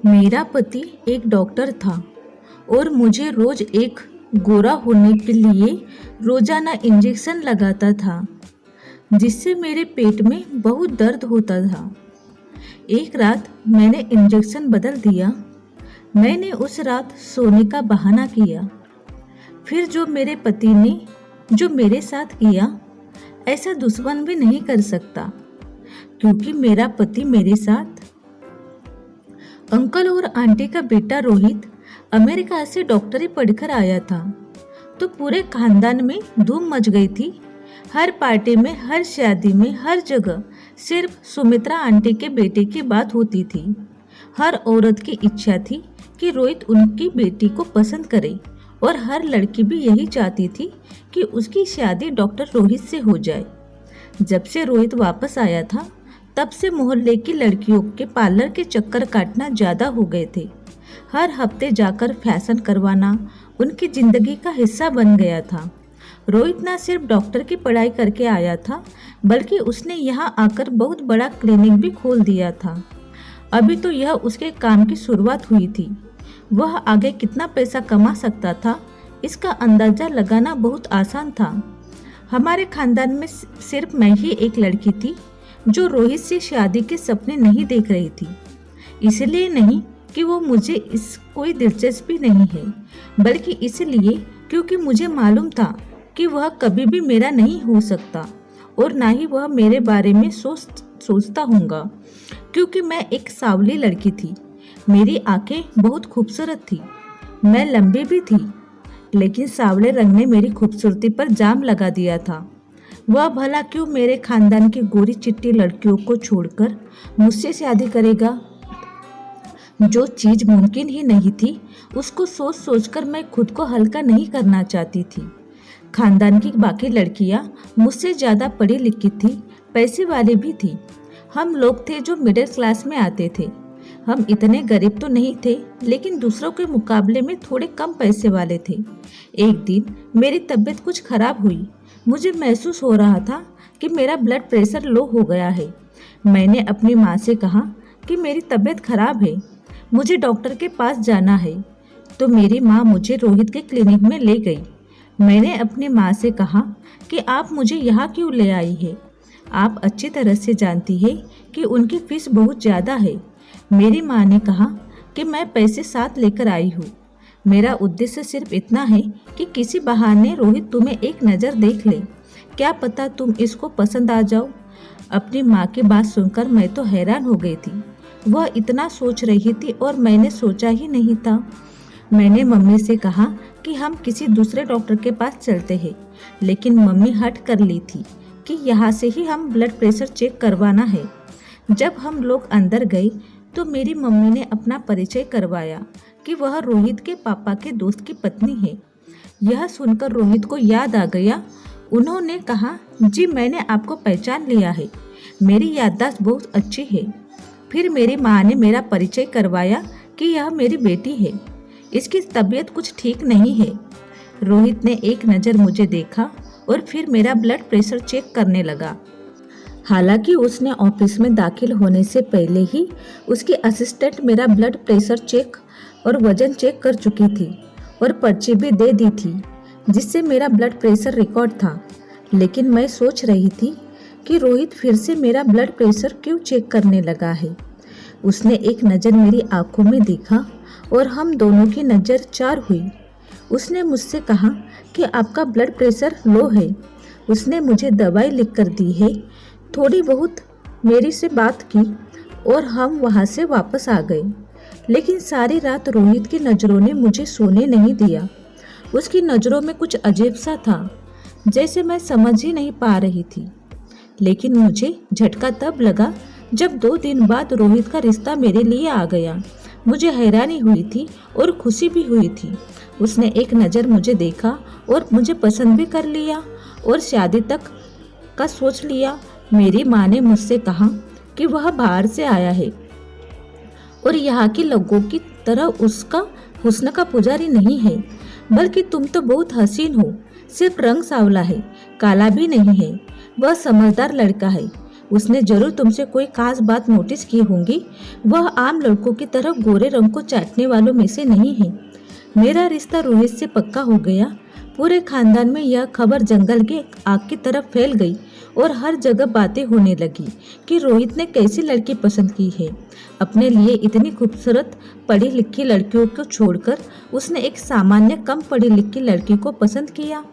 मेरा पति एक डॉक्टर था और मुझे रोज एक गोरा होने के लिए रोजाना इंजेक्शन लगाता था, जिससे मेरे पेट में बहुत दर्द होता था। एक रात मैंने इंजेक्शन बदल दिया। मैंने उस रात सोने का बहाना किया। फिर जो मेरे पति ने जो मेरे साथ किया, ऐसा दुश्मन भी नहीं कर सकता, क्योंकि मेरा पति मेरे साथ। अंकल और आंटी का बेटा रोहित अमेरिका से डॉक्टरी पढ़कर आया था, तो पूरे खानदान में धूम मच गई थी। हर पार्टी में, हर शादी में, हर जगह सिर्फ सुमित्रा आंटी के बेटे की बात होती थी। हर औरत की इच्छा थी कि रोहित उनकी बेटी को पसंद करे, और हर लड़की भी यही चाहती थी कि उसकी शादी डॉक्टर रोहित से हो जाए। जब से रोहित वापस आया था, तब से मोहल्ले की लड़कियों के पार्लर के चक्कर काटना ज़्यादा हो गए थे। हर हफ्ते जाकर फैशन करवाना उनकी ज़िंदगी का हिस्सा बन गया था। रोहित न सिर्फ डॉक्टर की पढ़ाई करके आया था, बल्कि उसने यहाँ आकर बहुत बड़ा क्लिनिक भी खोल दिया था। अभी तो यह उसके काम की शुरुआत हुई थी। वह आगे कितना पैसा कमा सकता था, इसका अंदाज़ा लगाना बहुत आसान था। हमारे खानदान में सिर्फ मैं ही एक लड़की थी जो रोहित से शादी के सपने नहीं देख रही थी। इसलिए नहीं कि वो मुझे इस कोई दिलचस्पी नहीं है, बल्कि इसलिए क्योंकि मुझे मालूम था कि वह कभी भी मेरा नहीं हो सकता, और ना ही वह मेरे बारे में सोचता होगा, क्योंकि मैं एक सांवली लड़की थी। मेरी आंखें बहुत खूबसूरत थी। मैं लंबी भी थी, लेकिन सांवले रंग ने मेरी खूबसूरती पर जाम लगा दिया था। वह भला क्यों मेरे खानदान की गोरी चिट्टी लड़कियों को छोड़कर मुझसे शादी करेगा? जो चीज़ मुमकिन ही नहीं थी, उसको सोच सोचकर मैं खुद को हल्का नहीं करना चाहती थी। खानदान की बाकी लड़कियां मुझसे ज़्यादा पढ़ी लिखी थी, पैसे वाली भी थी। हम लोग थे जो मिडिल क्लास में आते थे। हम इतने गरीब तो नहीं थे, लेकिन दूसरों के मुकाबले में थोड़े कम पैसे वाले थे। एक दिन मेरी तबीयत कुछ खराब हुई। मुझे महसूस हो रहा था कि मेरा ब्लड प्रेशर लो हो गया है। मैंने अपनी माँ से कहा कि मेरी तबीयत खराब है, मुझे डॉक्टर के पास जाना है। तो मेरी माँ मुझे रोहित के क्लिनिक में ले गई। मैंने अपनी माँ से कहा कि आप मुझे यहाँ क्यों ले आई है? आप अच्छी तरह से जानती है कि उनकी फीस बहुत ज़्यादा है। मेरी माँ ने कहा कि मैं पैसे साथ लेकर आई हूँ। मेरा उद्देश्य सिर्फ इतना है कि किसी बहाने रोहित तुम्हें एक नज़र देख ले। क्या पता तुम इसको पसंद आ जाओ। अपनी माँ की बात सुनकर मैं तो हैरान हो गई थी। वह इतना सोच रही थी और मैंने सोचा ही नहीं था। मैंने मम्मी से कहा कि हम किसी दूसरे डॉक्टर के पास चलते हैं, लेकिन मम्मी हट कर ली थी कि यहाँ से ही हम ब्लड प्रेशर चेक करवाना है। जब हम लोग अंदर गए तो मेरी मम्मी ने अपना परिचय करवाया कि वह रोहित के पापा के दोस्त की पत्नी है। यह सुनकर रोहित को याद आ गया। उन्होंने कहा, जी मैंने आपको पहचान लिया है, मेरी याददाश्त बहुत अच्छी है। फिर मेरी माँ ने मेरा परिचय करवाया कि यह मेरी बेटी है, इसकी तबीयत कुछ ठीक नहीं है। रोहित ने एक नज़र मुझे देखा और फिर मेरा ब्लड प्रेशर चेक करने लगा। हालांकि उसने ऑफिस में दाखिल होने से पहले ही उसकी असिस्टेंट मेरा ब्लड प्रेशर चेक और वजन चेक कर चुकी थी और पर्ची भी दे दी थी, जिससे मेरा ब्लड प्रेशर रिकॉर्ड था। लेकिन मैं सोच रही थी कि रोहित फिर से मेरा ब्लड प्रेशर क्यों चेक करने लगा है। उसने एक नज़र मेरी आंखों में देखा और हम दोनों की नज़र चार हुई। उसने मुझसे कहा कि आपका ब्लड प्रेशर लो है। उसने मुझे दवाई लिख कर दी है। थोड़ी बहुत मेरी से बात की और हम वहाँ से वापस आ गए। लेकिन सारी रात रोहित की नज़रों ने मुझे सोने नहीं दिया। उसकी नज़रों में कुछ अजीब सा था, जैसे मैं समझ ही नहीं पा रही थी। लेकिन मुझे झटका तब लगा जब 2 दिन बाद रोहित का रिश्ता मेरे लिए आ गया। मुझे हैरानी हुई थी और खुशी भी हुई थी। उसने एक नज़र मुझे देखा और मुझे पसंद भी कर लिया और शादी तक का सोच लिया। मेरी माँ ने मुझसे कहा कि वह बाहर से आया है और यहाँ के लोगों की तरह उसका हुस्न का पुजारी नहीं है, बल्कि तुम तो बहुत हसीन हो। सिर्फ रंग सांवला है, काला भी नहीं है। वह समझदार लड़का है। उसने जरूर तुमसे कोई खास बात नोटिस की होंगी। वह आम लड़कों की तरह गोरे रंग को चाटने वालों में से नहीं है। मेरा रिश्ता रोहित से पक्का हो गया। पूरे खानदान में यह खबर जंगल के आग की तरफ फैल गई और हर जगह बातें होने लगी कि रोहित ने कैसी लड़की पसंद की है। अपने लिए इतनी खूबसूरत पढ़ी लिखी लड़कियों को छोड़कर उसने एक सामान्य कम पढ़ी लिखी लड़की को पसंद किया।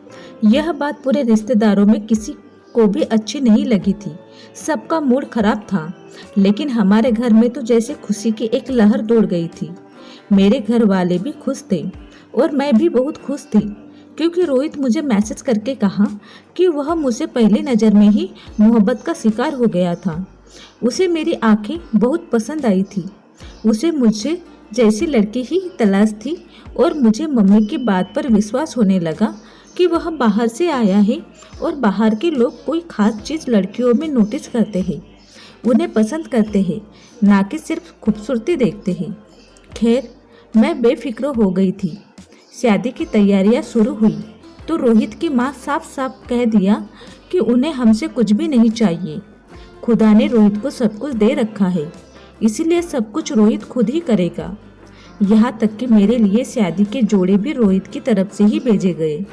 यह बात पूरे रिश्तेदारों में किसी को भी अच्छी नहीं लगी थी। सबका मूड खराब था, लेकिन हमारे घर में तो जैसे खुशी की एक लहर दौड़ गई थी। मेरे घर वाले भी खुश थे और मैं भी बहुत खुश थी, क्योंकि रोहित मुझे मैसेज करके कहा कि वह मुझसे पहली नज़र में ही मोहब्बत का शिकार हो गया था। उसे मेरी आंखें बहुत पसंद आई थी। उसे मुझसे जैसी लड़की ही तलाश थी और मुझे मम्मी की बात पर विश्वास होने लगा कि वह बाहर से आया है और बाहर के लोग कोई खास चीज़ लड़कियों में नोटिस करते हैं, उन्हें पसंद करते हैं, ना कि सिर्फ खूबसूरती देखते हैं। खैर, मैं बेफिक्र हो गई थी। शादी की तैयारियां शुरू हुई तो रोहित की माँ साफ साफ कह दिया कि उन्हें हमसे कुछ भी नहीं चाहिए। खुदा ने रोहित को सब कुछ दे रखा है, इसीलिए सब कुछ रोहित खुद ही करेगा। यहाँ तक कि मेरे लिए शादी के जोड़े भी रोहित की तरफ से ही भेजे गए,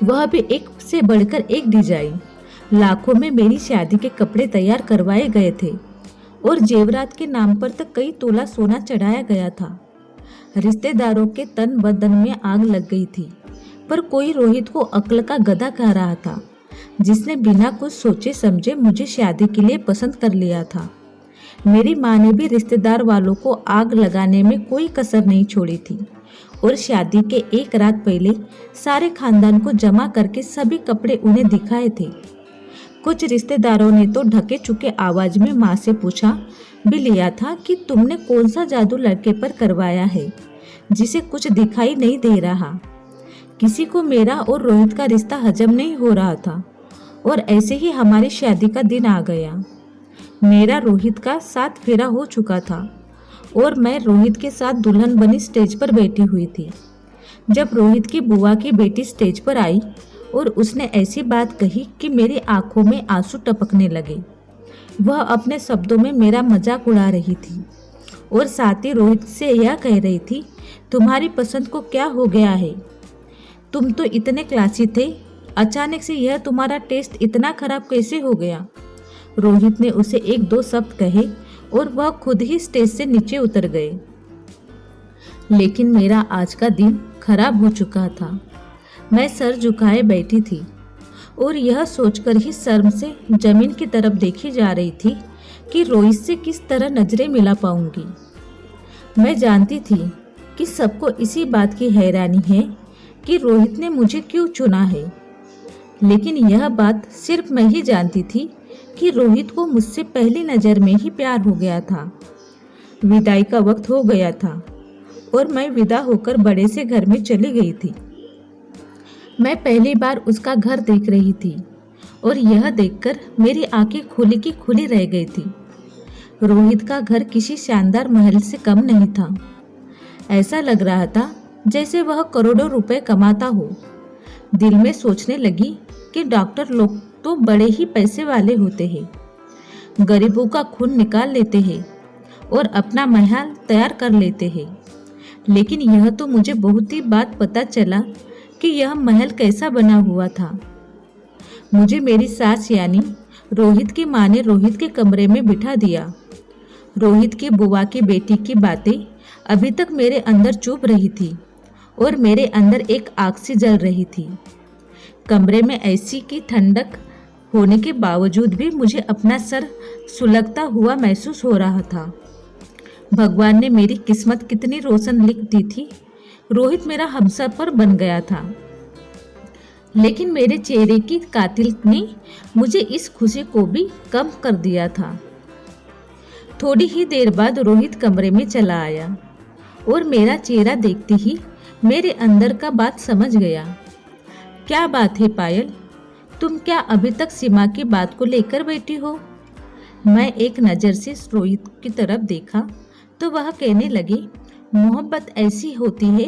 वह भी एक से बढ़कर एक डिजाइन। लाखों में मेरी शादी के कपड़े तैयार करवाए गए थे और जेवरात के नाम पर तक कई तोला सोना चढ़ाया गया था। रिश्तेदारों के तन बदन में आग लग गई थी, पर कोई रोहित को अक्ल का गधा कह रहा था, जिसने बिना कुछ सोचे समझे मुझे शादी के लिए पसंद कर लिया था। मेरी माँ ने भी रिश्तेदार वालों को आग लगाने में कोई कसर नहीं छोड़ी थी और शादी के एक रात पहले सारे खानदान को जमा करके सभी कपड़े उन्हें दिखाए थे। कुछ रिश्तेदारों ने तो ढके चुके आवाज में माँ से पूछा भी लिया था कि तुमने कौन सा जादू लड़के पर करवाया है जिसे कुछ दिखाई नहीं दे रहा। किसी को मेरा और रोहित का रिश्ता हजम नहीं हो रहा था और ऐसे ही हमारी शादी का दिन आ गया। मेरा रोहित का 7 फेरा हो चुका था और मैं रोहित के साथ दुल्हन बनी स्टेज पर बैठी हुई थी। जब रोहित की बुआ की बेटी स्टेज पर आई और उसने ऐसी बात कही कि मेरी आंखों में आंसू टपकने लगे। वह अपने शब्दों में मेरा मजाक उड़ा रही थी और साथ ही रोहित से यह कह रही थी, तुम्हारी पसंद को क्या हो गया है? तुम तो इतने क्लासी थे, अचानक से यह तुम्हारा टेस्ट इतना खराब कैसे हो गया? रोहित ने उसे 1-2 शब्द कहे और वह खुद ही स्टेज से नीचे उतर गए। लेकिन मेरा आज का दिन खराब हो चुका था। मैं सर झुकाए बैठी थी और यह सोचकर ही शर्म से जमीन की तरफ देखी जा रही थी कि रोहित से किस तरह नजरें मिला पाऊंगी। मैं जानती थी कि सबको इसी बात की हैरानी है कि रोहित ने मुझे क्यों चुना है, लेकिन यह बात सिर्फ मैं ही जानती थी कि रोहित को मुझसे पहली नज़र में ही प्यार हो गया था। विदाई का वक्त हो गया था और मैं विदा होकर बड़े से घर में चली गई थी। मैं पहली बार उसका घर देख रही थी और यह देखकर मेरी आंखें खुली की खुली रह गई थी। रोहित का घर किसी शानदार महल से कम नहीं था। ऐसा लग रहा था जैसे वह करोड़ों रुपए कमाता हो। दिल में सोचने लगी कि डॉक्टर लोग तो बड़े ही पैसे वाले होते हैं, गरीबों का खून निकाल लेते हैं और अपना महल तैयार कर लेते हैं, लेकिन यह तो मुझे बहुत ही बाद पता चला कि यह महल कैसा बना हुआ था। मुझे मेरी सास यानी रोहित की माँ ने रोहित के कमरे में बिठा दिया। रोहित की बुआ की बेटी की बातें अभी तक मेरे अंदर चुभ रही थी और मेरे अंदर एक आग सी जल रही थी। कमरे में ऐसी की ठंडक होने के बावजूद भी मुझे अपना सर सुलगता हुआ महसूस हो रहा था। भगवान ने मेरी किस्मत कितनी रोशन लिख दी थी। रोहित मेरा हमसफर बन गया था, लेकिन मेरे चेहरे की कातिल ने मुझे इस खुशी को भी कम कर दिया था। थोड़ी ही देर बाद रोहित कमरे में चला आया और मेरा चेहरा देखते ही मेरे अंदर का बात समझ गया। क्या बात है पायल, तुम क्या अभी तक सीमा की बात को लेकर बैठी हो? मैं एक नज़र से रोहित की तरफ देखा तो वह कहने लगी, मोहब्बत ऐसी होती है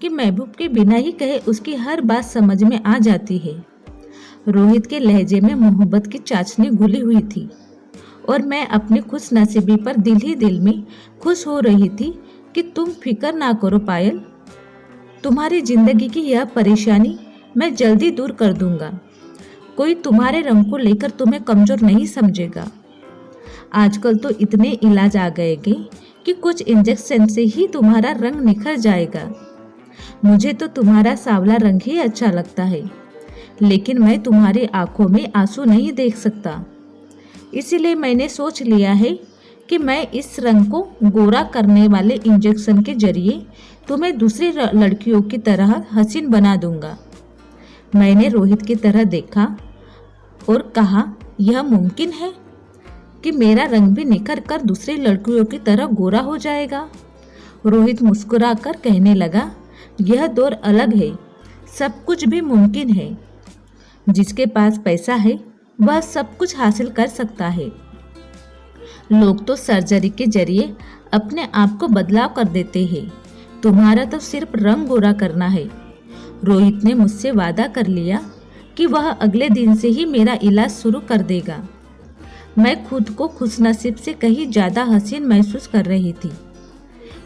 कि महबूब के बिना ही कहे उसकी हर बात समझ में आ जाती है। रोहित के लहजे में मोहब्बत की चाशनी घुली हुई थी और मैं अपनी खुश नसीबी पर दिल ही दिल में खुश हो रही थी कि तुम फिक्र ना करो पायल, तुम्हारी जिंदगी की यह परेशानी मैं जल्दी दूर कर दूंगा। कोई तुम्हारे रंग को लेकर तुम्हें कमजोर नहीं समझेगा। आजकल तो इतने इलाज आ गए कि कुछ इंजेक्शन से ही तुम्हारा रंग निखर जाएगा। मुझे तो तुम्हारा सांवला रंग ही अच्छा लगता है, लेकिन मैं तुम्हारी आंखों में आंसू नहीं देख सकता। इसीलिए मैंने सोच लिया है कि मैं इस रंग को गोरा करने वाले इंजेक्शन के जरिए तुम्हें दूसरी लड़कियों की तरह हसीन बना दूंगा। मैंने रोहित की तरह देखा और कहा, यह मुमकिन है कि मेरा रंग भी निखर कर दूसरी लड़कियों की तरह गोरा हो जाएगा? रोहित मुस्कुराकर कहने लगा, यह दौर अलग है, सब कुछ भी मुमकिन है। जिसके पास पैसा है वह सब कुछ हासिल कर सकता है। लोग तो सर्जरी के जरिए अपने आप को बदलाव कर देते हैं, तुम्हारा तो सिर्फ रंग गोरा करना है। रोहित ने मुझसे वादा कर लिया कि वह अगले दिन से ही मेरा इलाज शुरू कर देगा। मैं खुद को खुशनसीब से कहीं ज़्यादा हसीन महसूस कर रही थी।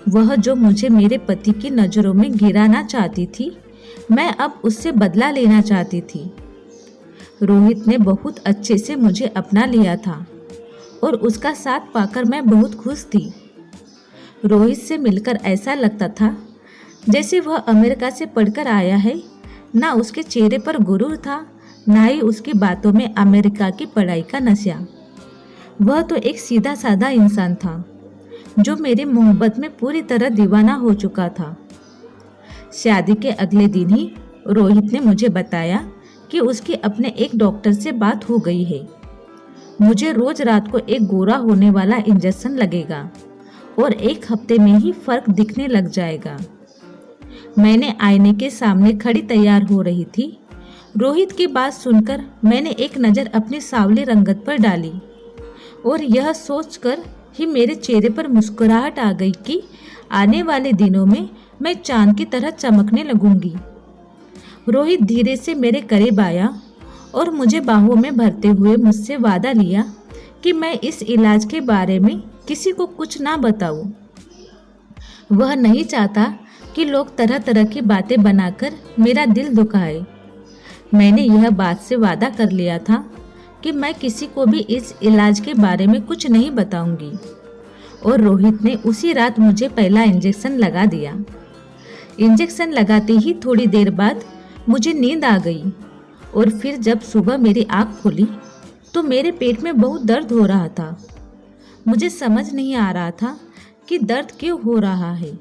वह जो मुझे मेरे पति की नज़रों में गिराना चाहती थी, मैं अब उससे बदला लेना चाहती थी। रोहित ने बहुत अच्छे से मुझे अपना लिया था और उसका साथ पाकर मैं बहुत खुश थी। रोहित से मिलकर ऐसा लगता था जैसे वह अमेरिका से पढ़कर आया है। ना उसके चेहरे पर गुरूर था, ना ही उसकी बातों में अमेरिका की पढ़ाई का नशा। वह तो एक सीधा साधा इंसान था जो मेरी मोहब्बत में पूरी तरह दीवाना हो चुका था। शादी के अगले दिन ही रोहित ने मुझे बताया कि उसकी अपने एक डॉक्टर से बात हो गई है। मुझे रोज रात को एक गोरा होने वाला इंजेक्शन लगेगा और 1 हफ्ते में ही फर्क दिखने लग जाएगा। मैंने आईने के सामने खड़ी तैयार हो रही थी। रोहित की बात सुनकर मैंने एक नज़र अपनी सांवली रंगत पर डाली और यह सोचकर ही मेरे चेहरे पर मुस्कुराहट आ गई कि आने वाले दिनों में मैं चांद की तरह चमकने लगूंगी। रोहित धीरे से मेरे करीब आया और मुझे बाहों में भरते हुए मुझसे वादा लिया कि मैं इस इलाज के बारे में किसी को कुछ ना बताऊं। वह नहीं चाहता कि लोग तरह तरह की बातें बनाकर मेरा दिल दुखाए। मैंने यह बात से वादा कर लिया था कि मैं किसी को भी इस इलाज के बारे में कुछ नहीं बताऊंगी। और रोहित ने उसी रात मुझे पहला इंजेक्शन लगा दिया। इंजेक्शन लगाते ही थोड़ी देर बाद मुझे नींद आ गई और फिर जब सुबह मेरी आँख खुली तो मेरे पेट में बहुत दर्द हो रहा था। मुझे समझ नहीं आ रहा था कि दर्द क्यों हो रहा है,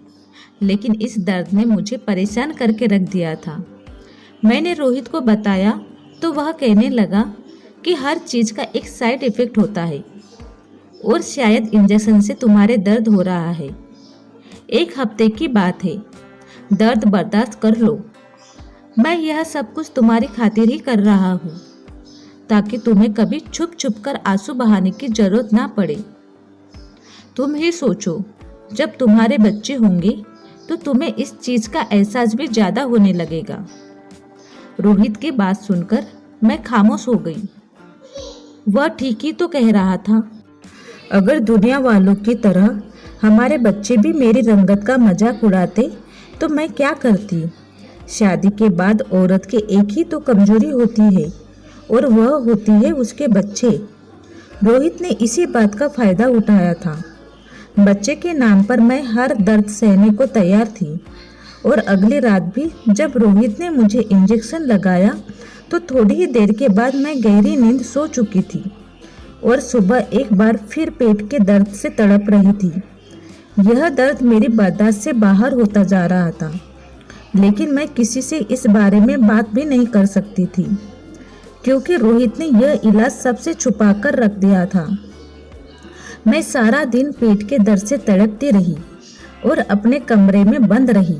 लेकिन इस दर्द ने मुझे परेशान करके रख दिया था। मैंने रोहित को बताया तो वह कहने लगा कि हर चीज़ का एक साइड इफ़ेक्ट होता है और शायद इंजेक्शन से तुम्हारे दर्द हो रहा है। 1 हफ्ते की बात है, दर्द बर्दाश्त कर लो। मैं यह सब कुछ तुम्हारी खातिर ही कर रहा हूँ ताकि तुम्हें कभी छुप छुप कर आंसू बहाने की जरूरत ना पड़े। तुम ही सोचो, जब तुम्हारे बच्चे होंगे तो तुम्हें इस चीज़ का एहसास भी ज़्यादा होने लगेगा। रोहित की बात सुनकर मैं खामोश हो गई। वह ठीक ही तो कह रहा था। अगर दुनिया वालों की तरह हमारे बच्चे भी मेरी रंगत का मजाक उड़ाते तो मैं क्या करती। शादी के बाद औरत की एक ही तो कमजोरी होती है और वह होती है उसके बच्चे। रोहित ने इसी बात का फायदा उठाया था। बच्चे के नाम पर मैं हर दर्द सहने को तैयार थी। और अगली रात भी जब रोहित ने मुझे इंजेक्शन लगाया तो थोड़ी ही देर के बाद मैं गहरी नींद सो चुकी थी और सुबह एक बार फिर पेट के दर्द से तड़प रही थी। यह दर्द मेरी बर्दाश्त से बाहर होता जा रहा था, लेकिन मैं किसी से इस बारे में बात भी नहीं कर सकती थी क्योंकि रोहित ने यह इलाज सबसे छुपा कर रख दिया था। मैं सारा दिन पेट के दर्द से तड़पती रही और अपने कमरे में बंद रही।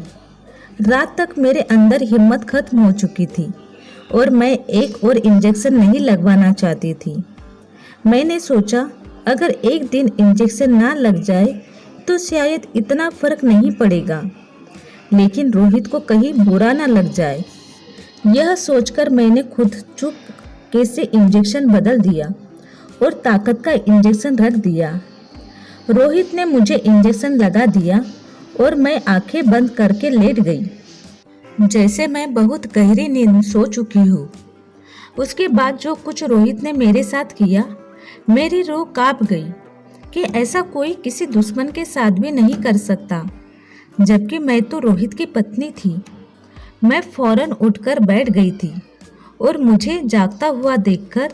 रात तक मेरे अंदर हिम्मत खत्म हो चुकी थी और मैं एक और इंजेक्शन नहीं लगवाना चाहती थी। मैंने सोचा अगर एक दिन इंजेक्शन ना लग जाए तो शायद इतना फर्क नहीं पड़ेगा, लेकिन रोहित को कहीं बुरा ना लग जाए। यह सोचकर मैंने खुद चुप केस से इंजेक्शन बदल दिया और ताकत का इंजेक्शन रख दिया। रोहित ने मुझे इंजेक्शन लगा दिया और मैं आंखें बंद करके लेट गई, जैसे मैं बहुत गहरी नींद में सो चुकी हूँ। उसके बाद जो कुछ रोहित ने मेरे साथ किया, मेरी रूह कांप गई कि ऐसा कोई किसी दुश्मन के साथ भी नहीं कर सकता, जबकि मैं तो रोहित की पत्नी थी। मैं फौरन उठकर बैठ गई थी और मुझे जागता हुआ देखकर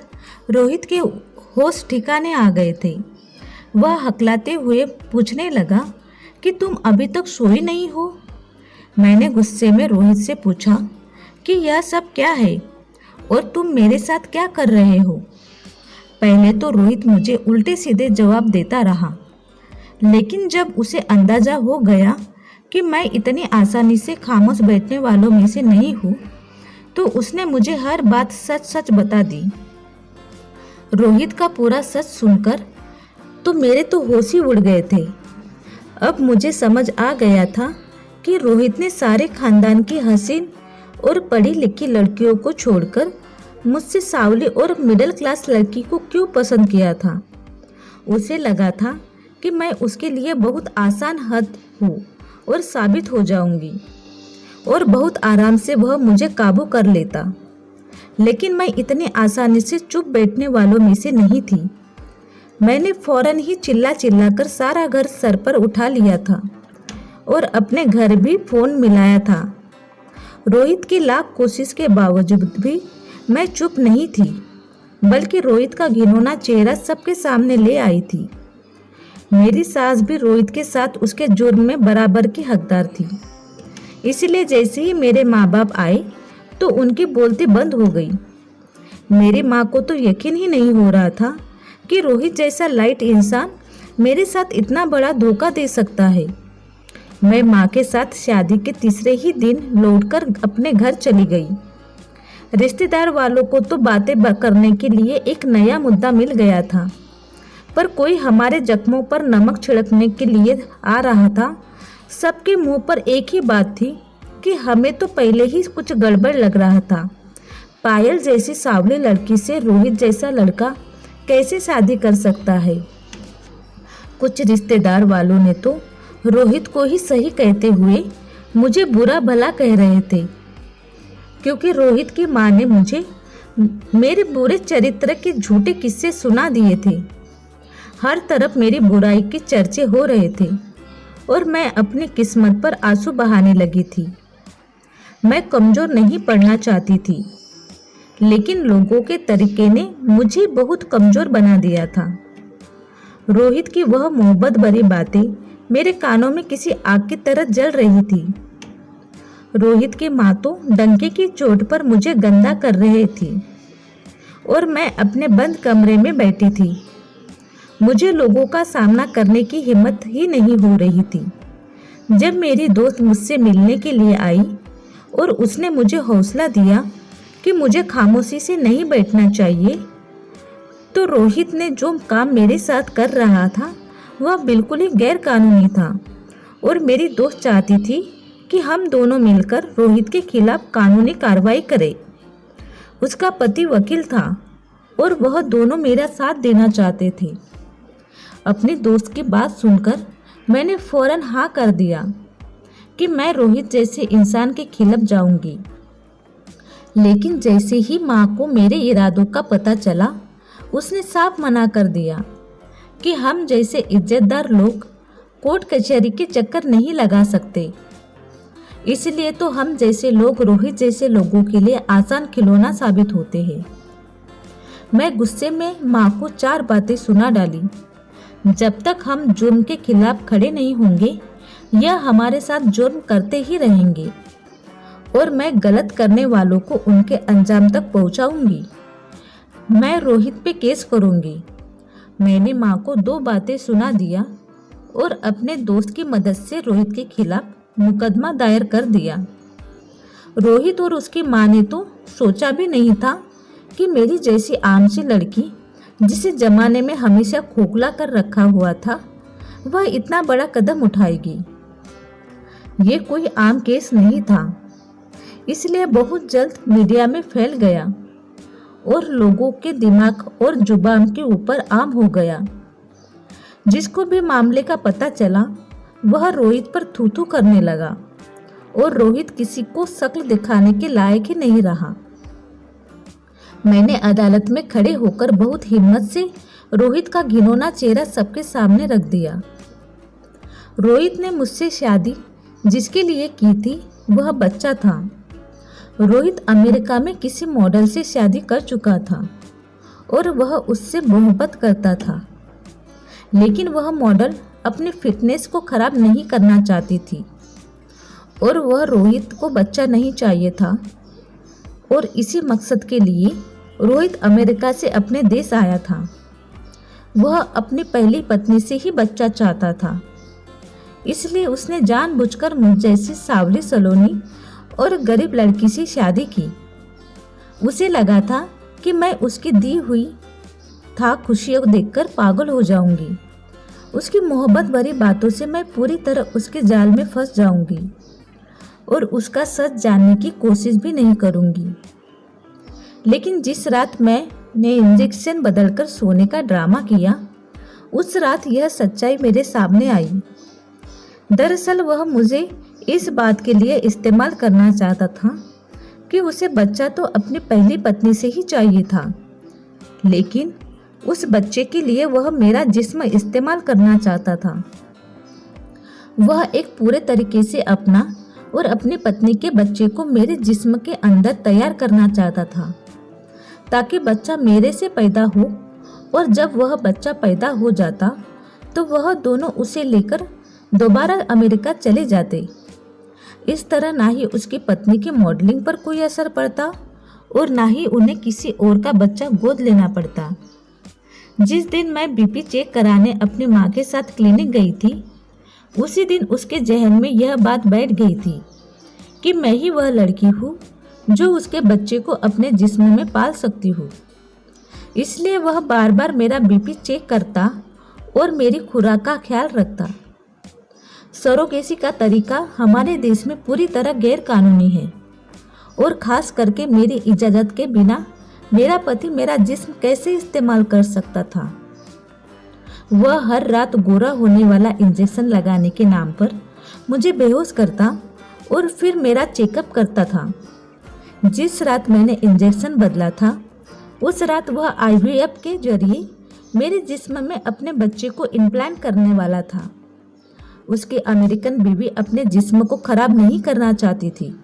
रोहित के होश ठिकाने आ गए थे। वह हकलाते हुए पूछने लगा कि तुम अभी तक सोई नहीं हो। मैंने गुस्से में रोहित से पूछा कि यह सब क्या है और तुम मेरे साथ क्या कर रहे हो। पहले तो रोहित मुझे उल्टे सीधे जवाब देता रहा, लेकिन जब उसे अंदाजा हो गया कि मैं इतनी आसानी से खामोश बैठने वालों में से नहीं हूँ, तो उसने मुझे हर बात सच सच बता दी। रोहित का पूरा सच सुनकर तो मेरे तो होश ही उड़ गए थे। अब मुझे समझ आ गया था कि रोहित ने सारे खानदान की हसीन और पढ़ी लिखी लड़कियों को छोड़कर मुझसे सांवली और मिडिल क्लास लड़की को क्यों पसंद किया था। उसे लगा था कि मैं उसके लिए बहुत आसान हद हूँ और साबित हो जाऊंगी और बहुत आराम से वह मुझे काबू कर लेता। लेकिन मैं इतनी आसानी से चुप बैठने वालों में से नहीं थी। मैंने फौरन ही चिल्ला कर सारा घर सर पर उठा लिया था और अपने घर भी फोन मिलाया था। रोहित की लाख कोशिश के बावजूद भी मैं चुप नहीं थी, बल्कि रोहित का घिनौना चेहरा सबके सामने ले आई थी। मेरी सास भी रोहित के साथ उसके जुर्म में बराबर की हकदार थी। इसलिए जैसे ही मेरे माँ बाप आए तो उनकी बोलती बंद हो गई। मेरी माँ को तो यकीन ही नहीं हो रहा था कि रोहित जैसा लाइट इंसान मेरे साथ इतना बड़ा धोखा दे सकता है। मैं माँ के साथ शादी के तीसरे ही दिन लौटकर अपने घर चली गई। रिश्तेदार वालों को तो बातें करने के लिए एक नया मुद्दा मिल गया था, पर कोई हमारे जख्मों पर नमक छिड़कने के लिए आ रहा था। सबके मुंह पर एक ही बात थी कि हमें तो पहले ही कुछ गड़बड़ लग रहा था। पायल जैसी सांवली लड़की से रोहित जैसा लड़का कैसे शादी कर सकता है। कुछ रिश्तेदार वालों ने तो रोहित को ही सही कहते हुए मुझे बुरा भला कह रहे थे, क्योंकि रोहित की माँ ने मुझे मेरे बुरे चरित्र के झूठे किस्से सुना दिए थे। हर तरफ मेरी बुराई के चर्चे हो रहे थे और मैं अपनी किस्मत पर आंसू बहाने लगी थी। मैं कमज़ोर नहीं पड़ना चाहती थी, लेकिन लोगों के तरीके ने मुझे बहुत कमज़ोर बना दिया था। रोहित की वह मोहब्बत भरी बातें मेरे कानों में किसी आग की तरह जल रही थी। रोहित की माँ तो डंके की चोट पर मुझे गंदा कर रही थी और मैं अपने बंद कमरे में बैठी थी। मुझे लोगों का सामना करने की हिम्मत ही नहीं हो रही थी। जब मेरी दोस्त मुझसे मिलने के लिए आई और उसने मुझे हौसला दिया कि मुझे खामोशी से नहीं बैठना चाहिए, तो रोहित ने जो काम मेरे साथ कर रहा था वह बिल्कुल ही गैर कानूनी था और मेरी दोस्त चाहती थी कि हम दोनों मिलकर रोहित के खिलाफ कानूनी कार्रवाई करें। उसका पति वकील था और वह दोनों मेरा साथ देना चाहते थे। अपनी दोस्त की बात सुनकर मैंने फौरन हाँ कर दिया कि मैं रोहित जैसे इंसान के खिलाफ जाऊंगी। लेकिन जैसे ही माँ को मेरे इरादों का पता चला, उसने साफ मना कर दिया कि हम जैसे इज्जतदार लोग कोर्ट कचहरी के चक्कर नहीं लगा सकते। इसलिए तो हम जैसे लोग रोहित जैसे लोगों के लिए आसान खिलौना साबित होते हैं। मैं गुस्से में माँ को 4 बातें सुना डाली। जब तक हम जुर्म के खिलाफ खड़े नहीं होंगे, यह हमारे साथ जुर्म करते ही रहेंगे और मैं गलत करने वालों को उनके अंजाम तक पहुंचाऊंगी। मैं रोहित पे केस करूंगी। मैंने माँ को 2 बातें सुना दिया और अपने दोस्त की मदद से रोहित के खिलाफ मुकदमा दायर कर दिया। रोहित और उसकी माँ ने तो सोचा भी नहीं था कि मेरी जैसी आम सी लड़की, जिसे जमाने में हमेशा खोखला कर रखा हुआ था, वह इतना बड़ा कदम उठाएगी। ये कोई आम केस नहीं था, इसलिए बहुत जल्द मीडिया में फैल गया और लोगों के दिमाग और जुबान के ऊपर आम हो गया। जिसको भी मामले का पता चला वह रोहित पर थू थू करने लगा और रोहित किसी को शक्ल दिखाने के लायक ही नहीं रहा। मैंने अदालत में खड़े होकर बहुत हिम्मत से रोहित का घिनौना चेहरा सबके सामने रख दिया। रोहित ने मुझसे शादी जिसके लिए की थी वह बच्चा था। रोहित अमेरिका में किसी मॉडल से शादी कर चुका था और वह उससे मोहब्बत करता था, लेकिन वह मॉडल अपने फिटनेस को खराब नहीं करना चाहती थी और वह रोहित को बच्चा नहीं चाहिए था। और इसी मकसद के लिए रोहित अमेरिका से अपने देश आया था। वह अपनी पहली पत्नी से ही बच्चा चाहता था, इसलिए उसने जानबूझकर मुझ जैसी सावली सलोनी और गरीब लड़की से शादी की। उसे लगा था कि मैं उसकी दी हुई था खुशियों देखकर पागल हो जाऊंगी। उसकी मोहब्बत भरी बातों से मैं पूरी तरह उसके जाल में फंस जाऊंगी और उसका सच जानने की कोशिश भी नहीं करूंगी। लेकिन जिस रात मैंने इंजेक्शन बदलकर सोने का ड्रामा किया, उस रात यह सच्चाई मेरे सामने आई। दरअसल वह मुझे इस बात के लिए इस्तेमाल करना चाहता था कि उसे बच्चा तो अपनी पहली पत्नी से ही चाहिए था, लेकिन उस बच्चे के लिए वह मेरा जिस्म इस्तेमाल करना चाहता था। वह एक पूरे तरीके से अपना और अपनी पत्नी के बच्चे को मेरे जिस्म के अंदर तैयार करना चाहता था, ताकि बच्चा मेरे से पैदा हो और जब वह बच्चा पैदा हो जाता तो वह दोनों उसे लेकर दोबारा अमेरिका चले जाते। इस तरह ना ही उसकी पत्नी की मॉडलिंग पर कोई असर पड़ता और ना ही उन्हें किसी और का बच्चा गोद लेना पड़ता। जिस दिन मैं बीपी चेक कराने अपनी माँ के साथ क्लिनिक गई थी, उसी दिन उसके जहन में यह बात बैठ गई थी कि मैं ही वह लड़की हूँ जो उसके बच्चे को अपने जिस्म में पाल सकती हूँ। इसलिए वह बार बार मेरा बीपी चेक करता और मेरी खुराक का ख्याल रखता। सरोगेसी का तरीका हमारे देश में पूरी तरह गैर कानूनी है और खास करके मेरी इजाज़त के बिना मेरा पति मेरा जिस्म कैसे इस्तेमाल कर सकता था। वह हर रात गोरा होने वाला इंजेक्शन लगाने के नाम पर मुझे बेहोश करता और फिर मेरा चेकअप करता था। जिस रात मैंने इंजेक्शन बदला था, उस रात वह आईवीएफ के जरिए मेरे जिस्म में अपने बच्चे को इम्प्लांट करने वाला था। उसकी अमेरिकन बीवी अपने जिस्म को खराब नहीं करना चाहती थी,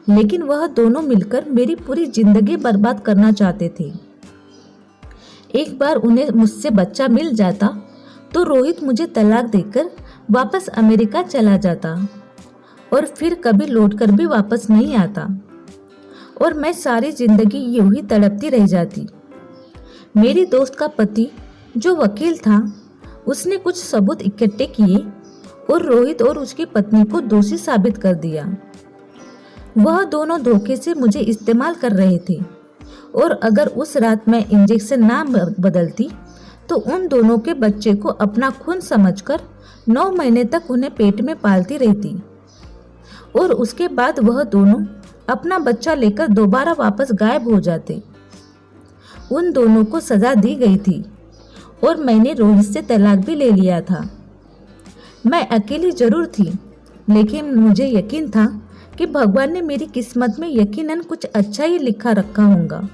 लेकिन वह दोनों मिलकर मेरी पूरी जिंदगी बर्बाद करना चाहते थे। एक बार उन्हें मुझसे बच्चा मिल जाता तो रोहित मुझे तलाक देकर वापस अमेरिका चला जाता और फिर कभी लौटकर भी वापस नहीं आता और मैं सारी जिंदगी यूं ही तड़पती रह जाती। मेरी दोस्त का पति जो वकील था, उसने कुछ सबूत इकट्ठे किए और रोहित और उसकी पत्नी को दोषी साबित कर दिया। वह दोनों धोखे से मुझे इस्तेमाल कर रहे थे और अगर उस रात मैं इंजेक्शन ना बदलती तो उन दोनों के बच्चे को अपना खून समझकर 9 महीने तक उन्हें पेट में पालती रहती और उसके बाद वह दोनों अपना बच्चा लेकर दोबारा वापस गायब हो जाते। उन दोनों को सजा दी गई थी और मैंने रोहित से तलाक भी ले लिया था। मैं अकेली जरूर थी, लेकिन मुझे यकीन था कि भगवान ने मेरी किस्मत में यकीनन कुछ अच्छा ही लिखा रखा होगा।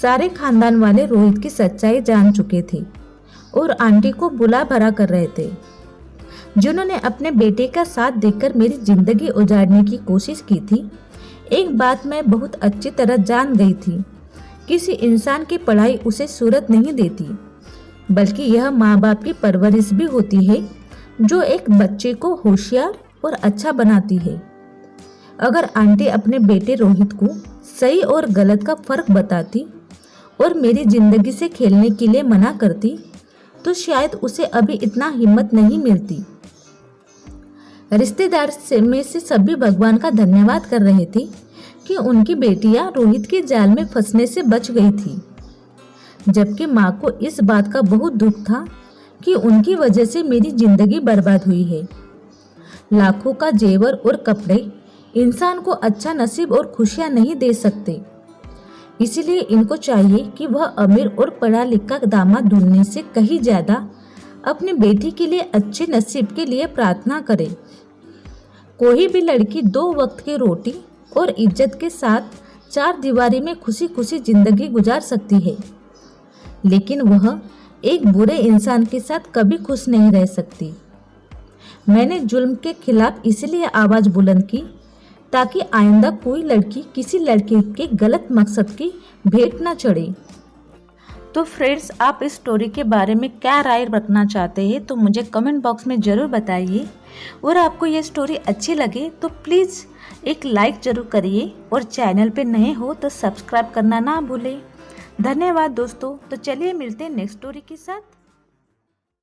सारे खानदान वाले रोहित की सच्चाई जान चुके थे और आंटी को बुला भरा कर रहे थे, जिन्होंने अपने बेटे का साथ देकर मेरी जिंदगी उजाड़ने की कोशिश की थी। एक बात मैं बहुत अच्छी तरह जान गई थी, किसी इंसान की पढ़ाई उसे सूरत नहीं देती, बल्कि यह माँ बाप की परवरिश भी होती है जो एक बच्चे को होशियार और अच्छा बनाती है। अगर आंटी अपने बेटे रोहित को सही और गलत का फर्क बताती और मेरी जिंदगी से खेलने के लिए मना करती तो शायद उसे अभी इतना हिम्मत नहीं मिलती। रिश्तेदार में से सभी भगवान का धन्यवाद कर रहे थे कि उनकी बेटियां रोहित के जाल में फंसने से बच गई थी, जबकि माँ को इस बात का बहुत दुख था कि उनकी वजह से मेरी जिंदगी बर्बाद हुई है। लाखों का जेवर और कपड़े इंसान को अच्छा नसीब और खुशियां नहीं दे सकते। इसलिए इनको चाहिए कि वह अमीर और पढ़ा लिखा दामाद ढूंढने से कहीं ज्यादा अपनी बेटी के लिए अच्छे नसीब के लिए प्रार्थना करे। कोई भी लड़की 2 वक्त की रोटी और इज्जत के साथ 4 दीवारी में खुशी खुशी जिंदगी गुजार सकती है, लेकिन वह एक बुरे इंसान के साथ कभी खुश नहीं रह सकती। मैंने जुल्म के खिलाफ इसलिए आवाज बुलंद की ताकि आइंदा कोई लड़की किसी लड़के के गलत मकसद की भेंट न चढ़े। तो फ्रेंड्स, आप इस स्टोरी के बारे में क्या राय रखना चाहते हैं तो मुझे कमेंट बॉक्स में ज़रूर बताइए। और आपको ये स्टोरी अच्छी लगे तो प्लीज़ एक लाइक ज़रूर करिए और चैनल पे नए हो तो सब्सक्राइब करना ना भूलें। धन्यवाद दोस्तों। तो चलिए मिलते हैं नेक्स्ट स्टोरी के साथ।